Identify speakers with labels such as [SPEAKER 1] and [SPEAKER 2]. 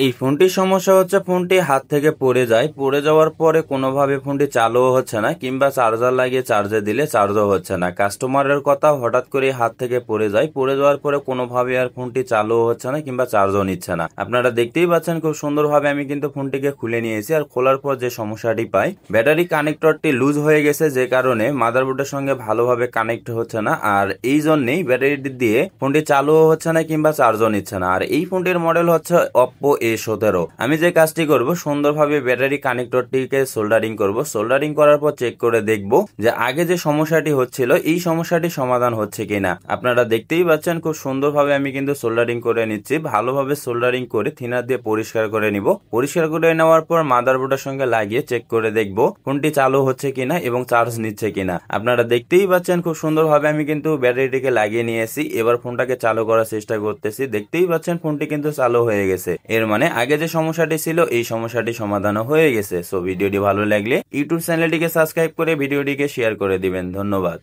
[SPEAKER 1] এই ফোনটির সমস্যা হচ্ছে ফোনটি হাত থেকে পড়ে যায়, পড়ে যাওয়ার পরে কোনোভাবে ফোনটি চালুও হচ্ছে না, কিংবা চার্জার লাগিয়ে চার্জে দিলে চার্জও হচ্ছে না। কাস্টমারের কথা, হঠাৎ করে হাত থেকে পড়ে যায়, পড়ে যাওয়ার পরে কোনোভাবে আর ফোনটি চালুও হচ্ছে না কিংবা চার্জও নিচ্ছে না। আপনারা দেখতেই পাচ্ছেন খুব সুন্দরভাবে আমি কিন্তু ফোনটিকে খুলে নিয়েছি। আর খোলার পর যে সমস্যাটি পাই, ব্যাটারি কানেক্টরটি লুজ হয়ে গেছে, যে কারণে মাদারবোর্ডের সঙ্গে ভালোভাবে কানেক্ট হচ্ছে না। আর এই জন্যই ব্যাটারিটি দিয়ে ফোনটি চালুও হচ্ছে না কিংবা চার্জও নিচ্ছে না। আর এই ফোনটির মডেল হচ্ছে Oppo A17। আমি যে কাজটি করব, সুন্দরভাবে ব্যাটারি কানেক্টরটিকে সোল্ডারিং করব। সোল্ডারিং করার পর চেক করে দেখব যে আগে যে সমস্যাটি হচ্ছিল এই সমস্যাটি সমাধান হচ্ছে কিনা। আপনারা দেখতেই পাচ্ছেন খুব সুন্দরভাবে আমি কিন্তু সোল্ডারিং করে নিচ্ছি। ভালোভাবে সোল্ডারিং করে থিনার দিয়ে পরিষ্কার করে নিব। পরিষ্কার করে নেওয়ার পর মাদারবোর্ডের সঙ্গে লাগিয়ে চেক করে দেখব ফোনটি চালু হচ্ছে কিনা এবং চার্জ নিচ্ছে কিনা। আপনারা দেখতেই পাচ্ছেন খুব সুন্দরভাবে আমি কিন্তু ব্যাটারিটিকে লাগিয়ে নিয়েছি। এবার ফোনটাকে চালু করার চেষ্টা করতেছি। দেখতেই পাচ্ছেন ফোনটি কিন্তু চালু হয়ে গেছে। এর মানে আগে যে সমস্যাটি ছিল এই সমস্যাটি সমাধানও হয়ে গেছে। সো ভিডিওটি ভালো লাগলে ইউটিউব চ্যানেলটিকে সাবস্ক্রাইব করে ভিডিওটিকে শেয়ার করে দিবেন। ধন্যবাদ।